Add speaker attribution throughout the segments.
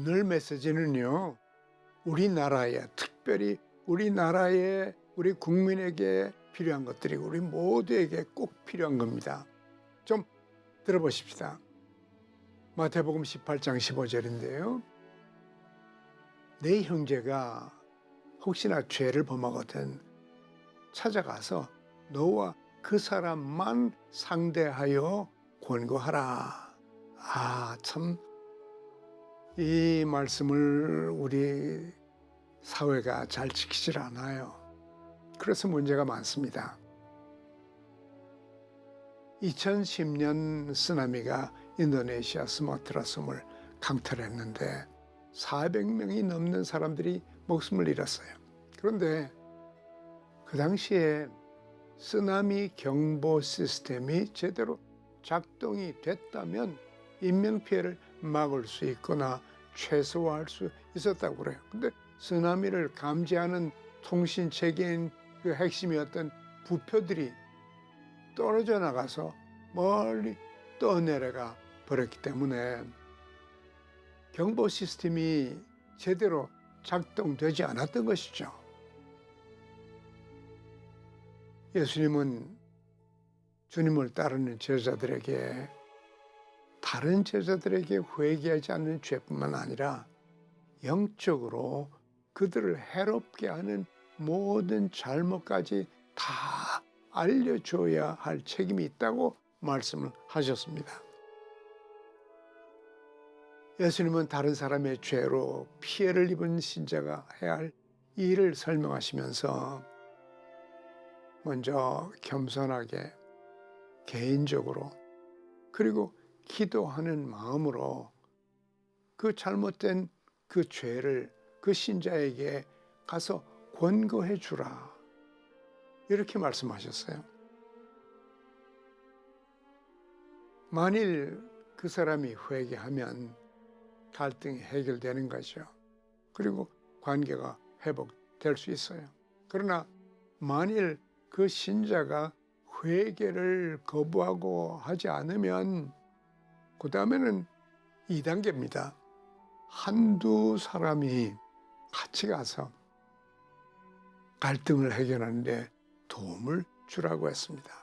Speaker 1: 오늘 메시지는요, 우리나라에, 특별히 우리나라에, 우리 국민에게 필요한 것들이고 우리 모두에게 꼭 필요한 겁니다. 좀 들어보십시다. 마태복음 18장 15절인데요. 내 형제가 혹시나 죄를 범하거든 찾아가서 너와 그 사람만 상대하여 권고하라. 참 이 말씀을 우리 사회가 잘 지키질 않아요. 그래서 문제가 많습니다. 2010년 쓰나미가 인도네시아 스마트라 섬을 강탈했는데 400명이 넘는 사람들이 목숨을 잃었어요. 그런데 그 당시에 쓰나미 경보 시스템이 제대로 작동이 됐다면 인명피해를 막을 수 있거나 최소화할 수 있었다고 그래요. 근데 쓰나미를 감지하는 통신 체계인 그 핵심이었던 부표들이 떨어져 나가서 멀리 떠내려가 버렸기 때문에 경보 시스템이 제대로 작동되지 않았던 것이죠. 예수님은 주님을 따르는 제자들에게 다른 제자들에게 회개하지 않는 죄뿐만 아니라 영적으로 그들을 해롭게 하는 모든 잘못까지 다 알려줘야 할 책임이 있다고 말씀을 하셨습니다. 예수님은 다른 사람의 죄로 피해를 입은 신자가 해야 할 일을 설명하시면서 먼저 겸손하게 개인적으로 그리고 기도하는 마음으로 그 잘못된 그 죄를 그 신자에게 가서 권고해 주라. 이렇게 말씀하셨어요. 만일 그 사람이 회개하면 갈등이 해결되는 거죠. 그리고 관계가 회복될 수 있어요. 그러나 만일 그 신자가 회개를 거부하고 하지 않으면 그 다음에는 2단계입니다. 한두 사람이 같이 가서 갈등을 해결하는데 도움을 주라고 했습니다.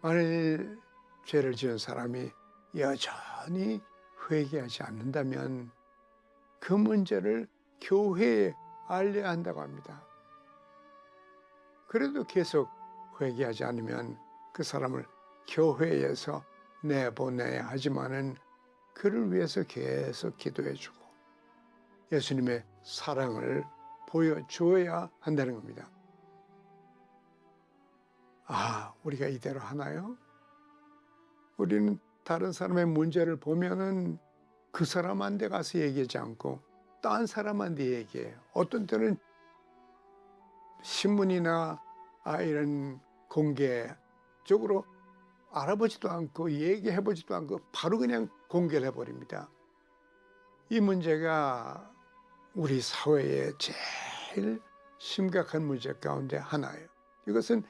Speaker 1: 만일 죄를 지은 사람이 여전히 회개하지 않는다면 그 문제를 교회에 알려야 한다고 합니다. 그래도 계속 회개하지 않으면 그 사람을 교회에서 내보내야 하지만은 그를 위해서 계속 기도해주고 예수님의 사랑을 보여줘야 한다는 겁니다. 우리가 이대로 하나요? 우리는 다른 사람의 문제를 보면은 그 사람한테 가서 얘기하지 않고 딴 사람한테 얘기해요. 어떤 때는 신문이나 이런 공개적으로 알아보지도 않고 얘기해보지도 않고 바로 그냥 공개를 해버립니다. 이 문제가 우리 사회의 제일 심각한 문제 가운데 하나예요. 이것은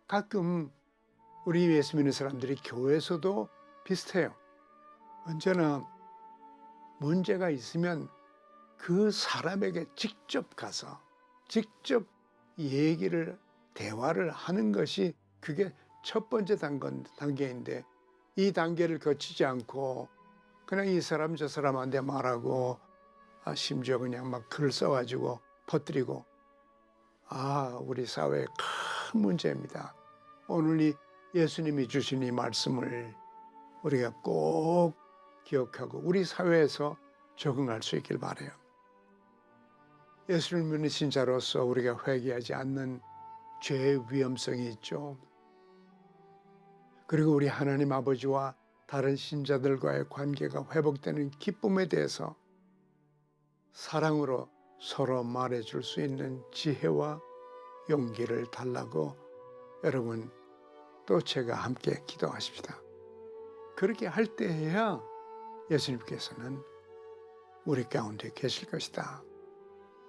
Speaker 1: 가끔 우리 예수 믿는 사람들이 교회에서도 비슷해요. 언제나 문제가 있으면 그 사람에게 직접 가서 직접 대화를 하는 것이 그게 첫 번째 단계인데 이 단계를 거치지 않고 그냥 이 사람 저 사람한테 말하고 심지어 그냥 막 글을 써가지고 퍼뜨리고 우리 사회의 큰 문제입니다. 오늘 이 예수님이 주신 이 말씀을 우리가 꼭 기억하고 우리 사회에서 적응할 수 있길 바라요. 예수를 믿는 신자로서 우리가 회개하지 않는 죄의 위험성이 있죠. 그리고 우리 하나님 아버지와 다른 신자들과의 관계가 회복되는 기쁨에 대해서 사랑으로 서로 말해줄 수 있는 지혜와 용기를 달라고 여러분 또 제가 함께 기도하십시다. 그렇게 할 때에야 예수님께서는 우리 가운데 계실 것이다.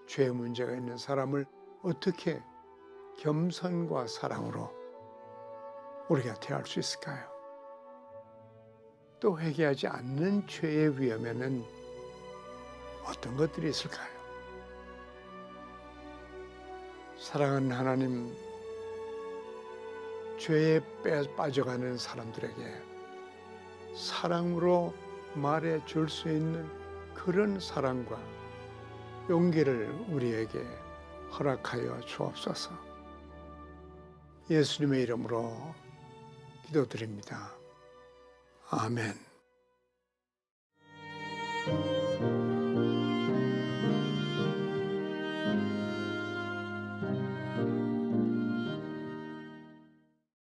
Speaker 1: 죄 문제가 있는 사람을 어떻게 겸손과 사랑으로 우리가 대할 수 있을까요? 또 회개하지 않는 죄의 위험에는 어떤 것들이 있을까요? 사랑하는 하나님, 죄에 빠져가는 사람들에게 사랑으로 말해 줄 수 있는 그런 사랑과 용기를 우리에게 허락하여 주옵소서. 예수님의 이름으로 기도드립니다. 아멘.